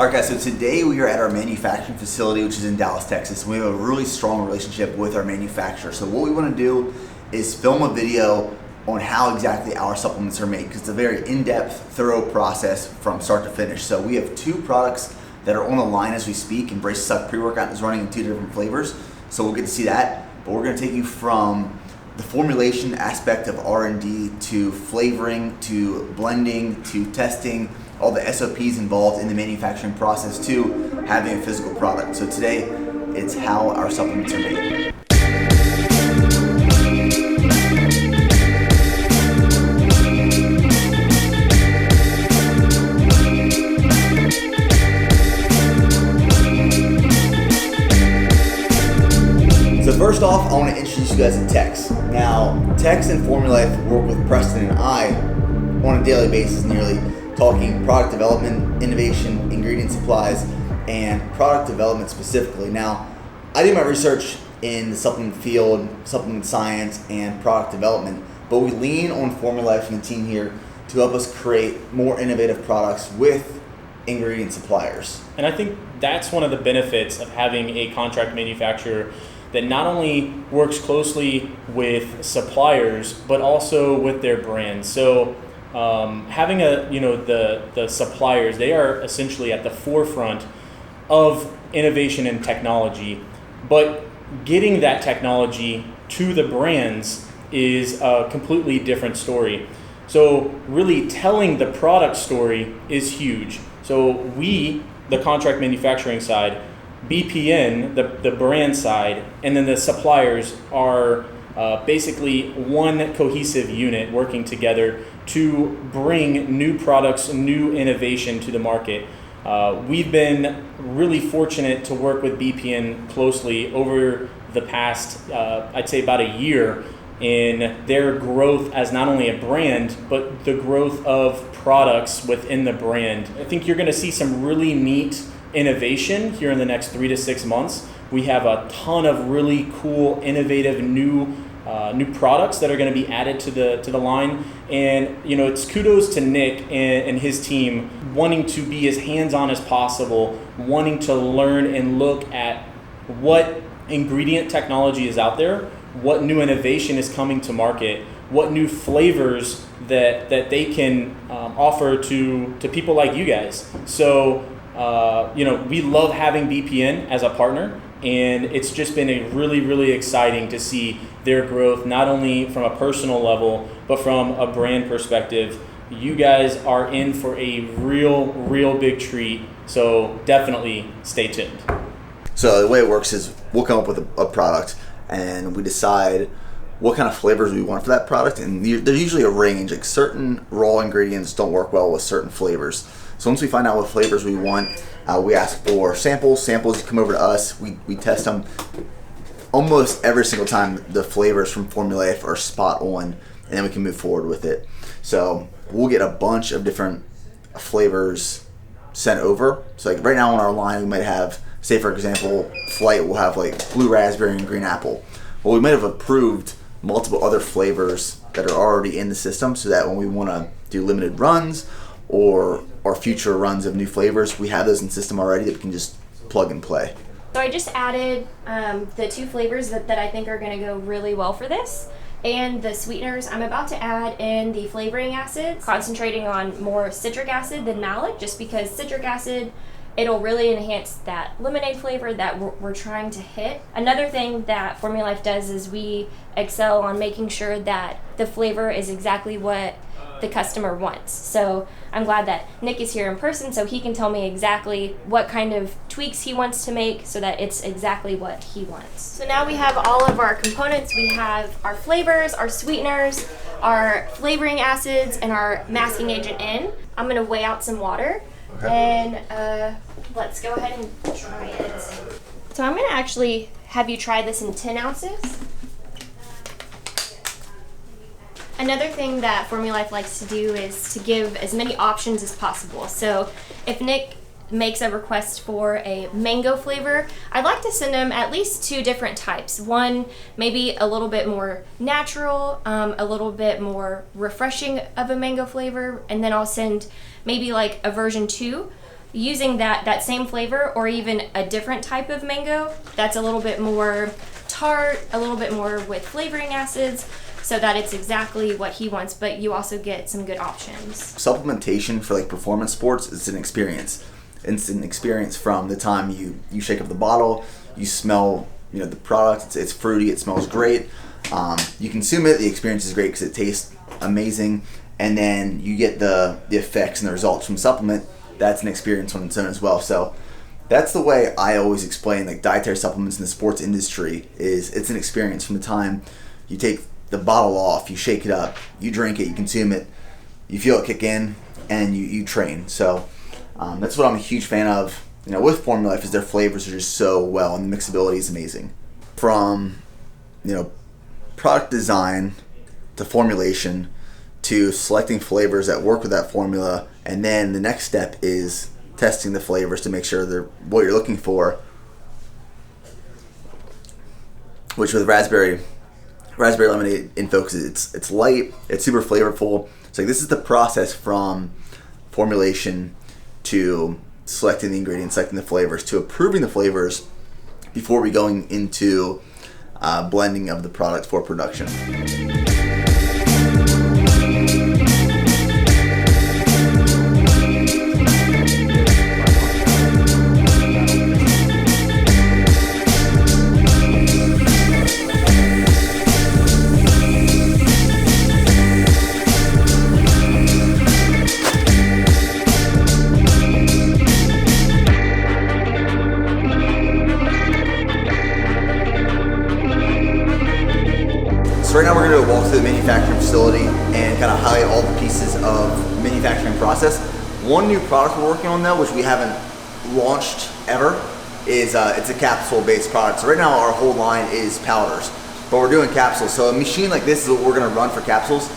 All right, guys, so today we are at our manufacturing facility, which is in Dallas, Texas. We have a really strong relationship with our manufacturer. So what we want to do is film a video on how exactly our supplements are made, because it's a very in-depth, thorough process from start to finish. So we have two products that are on the line as we speak. Embrace Suck pre-workout is running in two different flavors, so we'll get to see that. But we're going to take you from the formulation aspect of R&D to flavoring, to blending, to testing, all the SOPs involved in the manufacturing process, to having a physical product. So today, it's how our supplements are made. So first off, I want to introduce you guys to Tex. Now, Tex and Formulife work with Preston and I on a daily basis, nearly, talking product development, innovation, ingredient supplies, and product development specifically. Now, I do my research in the supplement field, supplement science, and product development, but we lean on Formulife and the team here to help us create more innovative products with ingredient suppliers. And I think that's one of the benefits of having a contract manufacturer that not only works closely with suppliers, but also with their brands. So having the suppliers, they are essentially at the forefront of innovation and technology, but getting that technology to the brands is a completely different story. So really telling the product story is huge. So we, the contract manufacturing side, BPN, the brand side, and then the suppliers are basically one cohesive unit working together to bring new products, new innovation to the market. We've been really fortunate to work with BPN closely over the past, I'd say about a year, in their growth as not only a brand, but the growth of products within the brand. I think you're gonna see some really neat innovation here in the next 3 to 6 months. We have a ton of really cool, innovative, new products that are going to be added to the line, and it's kudos to Nick and his team wanting to be as hands-on as possible, wanting to learn and look at what ingredient technology is out there, what new innovation is coming to market, what new flavors that they can offer to people like you guys. So we love having BPN as a partner, and it's just been a really exciting to see their growth, not only from a personal level, but from a brand perspective. You guys are in for a real big treat, so definitely stay tuned. So the way it works is we'll come up with a product, and we decide what kind of flavors we want for that product, and there's usually a range. Like certain raw ingredients don't work well with certain flavors. So once we find out what flavors we want, we ask for samples. Samples come over to us. We test them. Almost every single time the flavors from Formulife are spot on, and then we can move forward with it. So we'll get a bunch of different flavors sent over. So like right now on our line, we might have, say for example, Flight will have like blue raspberry and green apple. Well, we might have approved multiple other flavors that are already in the system, so that when we want to do limited runs or future runs of new flavors, we have those in system already that we can just plug and play. So I just added the two flavors that I think are going to go really well for this, and the sweeteners. I'm about to add in the flavoring acids, concentrating on more citric acid than malic, just because citric acid, it'll really enhance that lemonade flavor that we're trying to hit. Another thing that Formulife does is we excel on making sure that the flavor is exactly what the customer wants. So I'm glad that Nick is here in person so he can tell me exactly what kind of tweaks he wants to make so that it's exactly what he wants. So now we have all of our components. We have our flavors, our sweeteners, our flavoring acids, and our masking agent in. I'm gonna weigh out some water. And let's go ahead and try it. So I'm going to actually have you try this in 10 ounces. Another thing that Formulife likes to do is to give as many options as possible. So if Nick makes a request for a mango flavor, I'd like to send him at least 2 different types. One, maybe a little bit more natural, a little bit more refreshing of a mango flavor, and then I'll send maybe like a version 2 using that same flavor or even a different type of mango that's a little bit more tart, a little bit more with flavoring acids, so that it's exactly what he wants, but you also get some good options. Supplementation for like performance sports is an experience. It's an experience from the time you shake up the bottle, you smell the product, it's fruity, it smells great. You consume it, the experience is great because it tastes amazing, and then you get the effects and the results from supplement. That's an experience on its own as well. So that's the way I always explain like dietary supplements in the sports industry. Is it's an experience from the time you take the bottle off, you shake it up, you drink it, you consume it, you feel it kick in, and you train. So that's what I'm a huge fan of. With Formula Life is their flavors are just so well, and the mixability is amazing. From product design to formulation to selecting flavors that work with that formula, and then the next step is testing the flavors to make sure they're what you're looking for. Which with raspberry lemonade in Focus, it's light, it's super flavorful. So this is the process from formulation to selecting the ingredients, selecting the flavors, to approving the flavors before we going into blending of the product for production. So right now we're going to walk through the manufacturing facility and kind of highlight all the pieces of manufacturing process. One new product we're working on though, which we haven't launched ever, is it's a capsule-based product. So right now our whole line is powders, but we're doing capsules. So a machine like this is what we're going to run for capsules.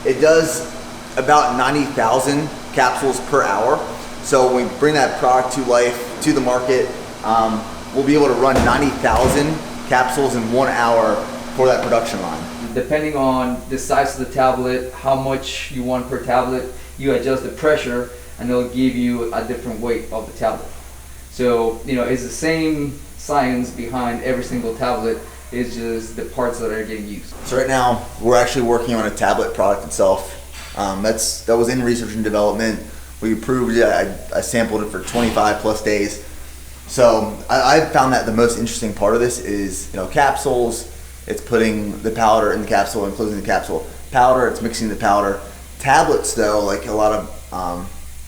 It does about 90,000 capsules per hour. So when we bring that product to life, to the market, we'll be able to run 90,000 capsules in 1 hour for that production line. Depending on the size of the tablet, how much you want per tablet, you adjust the pressure and it'll give you a different weight of the tablet. So, it's the same science behind every single tablet, it's just the parts that are getting used. So right now, we're actually working on a tablet product itself. That was in research and development. We approved it, I sampled it for 25 plus days. So I found that the most interesting part of this is, capsules. It's putting the powder in the capsule and closing the capsule. Powder, it's mixing the powder. Tablets though, like a lot of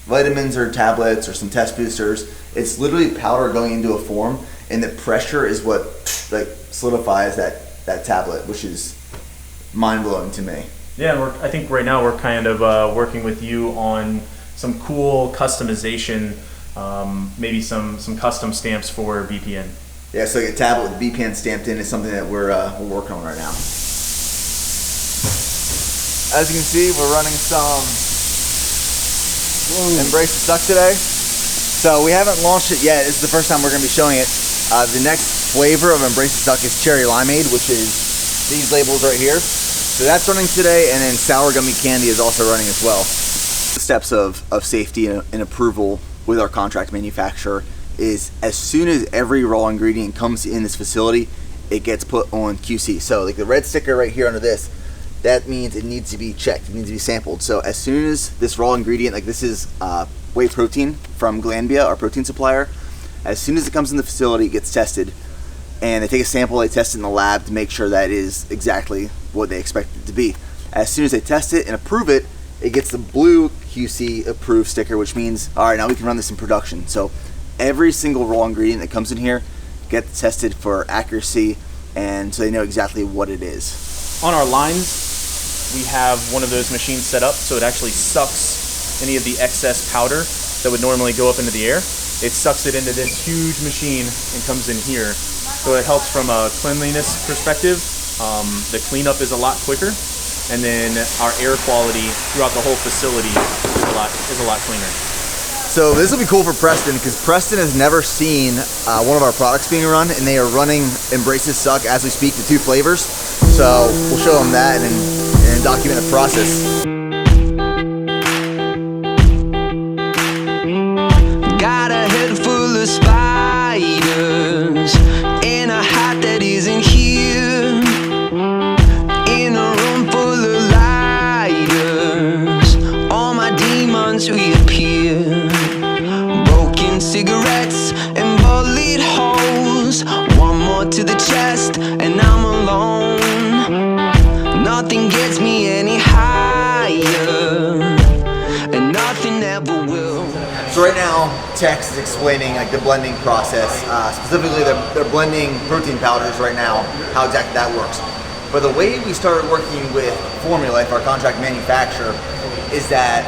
vitamins or tablets or some test boosters, it's literally powder going into a form, and the pressure is what solidifies that tablet, which is mind-blowing to me. Yeah, and I think right now we're kind of working with you on some cool customization, maybe some custom stamps for BPN. Yeah, so a tablet with BPN stamped in is something that we're working on right now. As you can see, we're running some Embrace the Suck today. So we haven't launched it yet. This is the first time we're going to be showing it. The next flavor of Embrace the Suck is Cherry Limeade, which is these labels right here. So that's running today, and then Sour Gummy Candy is also running as well. The steps of safety and approval with our contract manufacturer is as soon as every raw ingredient comes in this facility, it gets put on QC. So like the red sticker right here under this, that means it needs to be checked, it needs to be sampled. So as soon as this raw ingredient, like this is whey protein from Glanbia, our protein supplier, as soon as it comes in the facility, it gets tested, and they take a sample, they test it in the lab to make sure that it is exactly what they expect it to be. As soon as they test it and approve it, it gets the blue QC approved sticker, which means, all right, now we can run this in production. So every single raw ingredient that comes in here gets tested for accuracy, and so they know exactly what it is. On our lines, we have one of those machines set up so it actually sucks any of the excess powder that would normally go up into the air. It sucks it into this huge machine and comes in here. So it helps from a cleanliness perspective. The cleanup is a lot quicker, and then our air quality throughout the whole facility is a lot cleaner. So this will be cool for Preston, because Preston has never seen one of our products being run, and they are running Embrace the Suck as we speak, the two flavors. So we'll show them that and document the process. God more to the chest, and I'm alone. Nothing gets me any higher, and nothing ever will. So right now, Tex is explaining like the blending process. Specifically, they're blending protein powders right now, how exactly that works. But the way we started working with Formula, our contract manufacturer, is that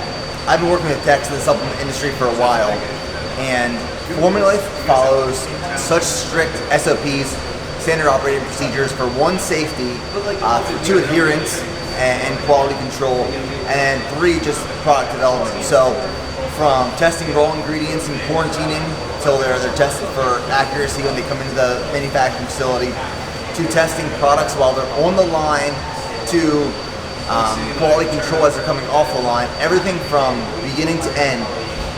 I've been working with Tex in the supplement industry for a while, and Formula follows such strict SOPs, standard operating procedures, for one, safety, for two, adherence and quality control, and three, just product development. So from testing raw ingredients and quarantining till they're tested for accuracy when they come into the manufacturing facility, to testing products while they're on the line, to quality control as they're coming off the line. Everything from beginning to end,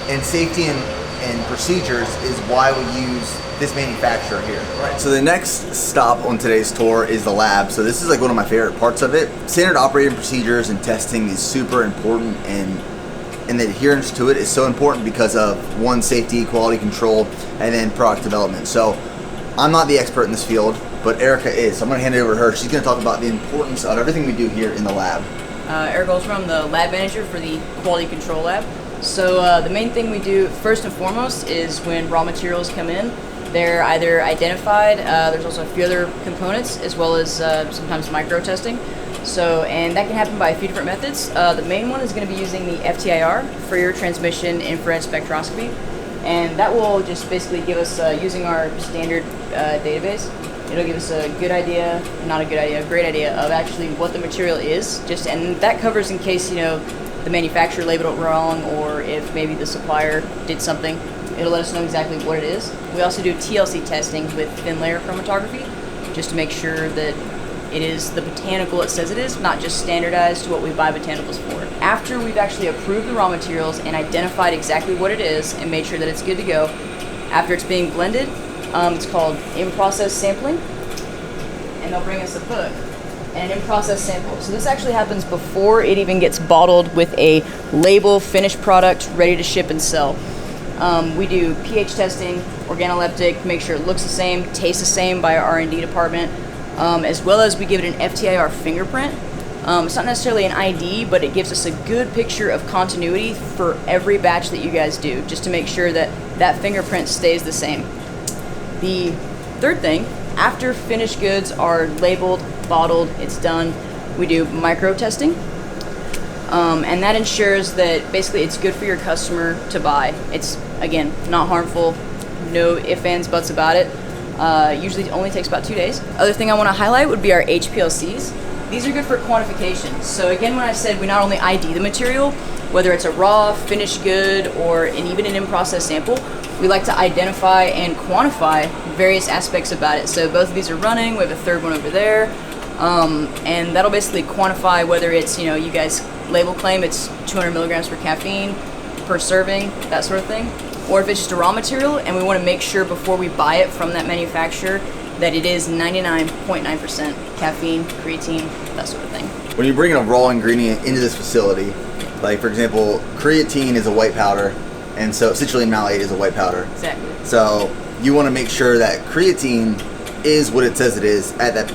and safety and procedures is why we use this manufacturer here. Right. So the next stop on today's tour is the lab. So this is like one of my favorite parts of it. Standard operating procedures and testing is super important, and the adherence to it is so important because of one, safety, quality control, and then product development. So I'm not the expert in this field, but Erica is. So I'm gonna hand it over to her. She's gonna talk about the importance of everything we do here in the lab. Eric Goldstrom, I'm the lab manager for the quality control lab. So the main thing we do first and foremost is when raw materials come in, they're either identified, there's also a few other components, as well as sometimes micro testing. So, and that can happen by a few different methods. The main one is going to be using the FTIR, Fourier Transmission Infrared Spectroscopy, and that will just basically give us, using our standard database, it'll give us a good idea, not a good idea, a great idea of actually what the material is. And that covers in case, you know, the manufacturer labeled it wrong, or if maybe the supplier did something, it'll let us know exactly what it is. We also do TLC testing with thin layer chromatography, just to make sure that it is the botanical it says it is, not just standardized to what we buy botanicals for. After we've actually approved the raw materials and identified exactly what it is and made sure that it's good to go, after it's being blended, it's called in-process sampling, and they'll bring us a book and an in-process sample. So this actually happens before it even gets bottled with a label, finished product, ready to ship and sell. We do pH testing, organoleptic, make sure it looks the same, tastes the same by our R&D department, as well as we give it an FTIR fingerprint. It's not necessarily an ID, but it gives us a good picture of continuity for every batch that you guys do, just to make sure that that fingerprint stays the same. The third thing, after finished goods are labeled, bottled, it's done, we do micro testing. And that ensures that basically it's good for your customer to buy. It's, again, not harmful, no ifs, ands, buts about it. Usually it only takes about 2 days. Other thing I want to highlight would be our HPLCs. These are good for quantification. So again, when I said we not only ID the material, whether it's a raw, finished good, or even an in-process sample, we like to identify and quantify various aspects about it. So both of these are running, we have a third one over there, and that'll basically quantify whether it's, you know, you guys label claim it's 200 milligrams per caffeine per serving, that sort of thing. Or if it's just a raw material and we want to make sure before we buy it from that manufacturer that it is 99.9% caffeine, creatine, that sort of thing. When you bring a raw ingredient into this facility, like for example, creatine is a white powder, and so citrulline malate is a white powder. Exactly. So you want to make sure that creatine is what it says it is at that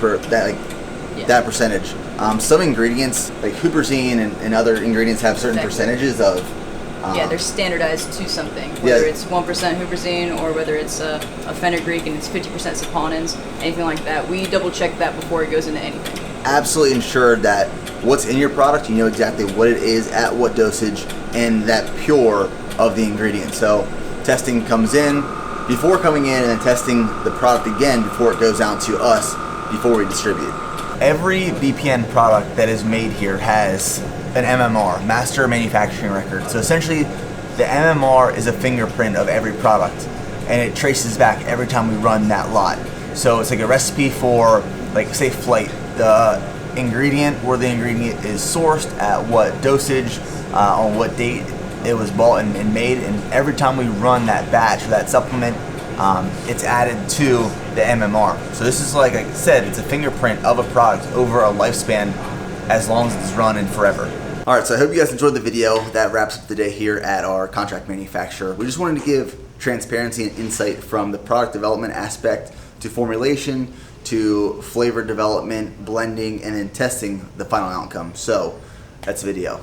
percentage. Some ingredients like huperzine and other ingredients have certain percentages of. Yeah, they're standardized to something, whether it's 1% huperzine or whether it's a fenugreek and it's 50% saponins, anything like that. We double check that before it goes into anything. Absolutely ensure that what's in your product, you know exactly what it is, at what dosage, and that pure of the ingredient. So testing comes in before coming in, and then testing the product again before it goes out to us before we distribute. Every BPN product that is made here has an MMR, Master Manufacturing Record. So essentially, the MMR is a fingerprint of every product, and it traces back every time we run that lot. So it's like a recipe for, like, say, flight. The ingredient, where the ingredient is sourced, at what dosage, on what date it was bought and made, and every time we run that batch or that supplement, it's added to the MMR. So this is, like I said, it's a fingerprint of a product over a lifespan as long as it's run and forever. Alright, so I hope you guys enjoyed the video. That wraps up the day here at our contract manufacturer. We just wanted to give transparency and insight from the product development aspect to formulation to flavor development, blending, and then testing the final outcome. So that's the video.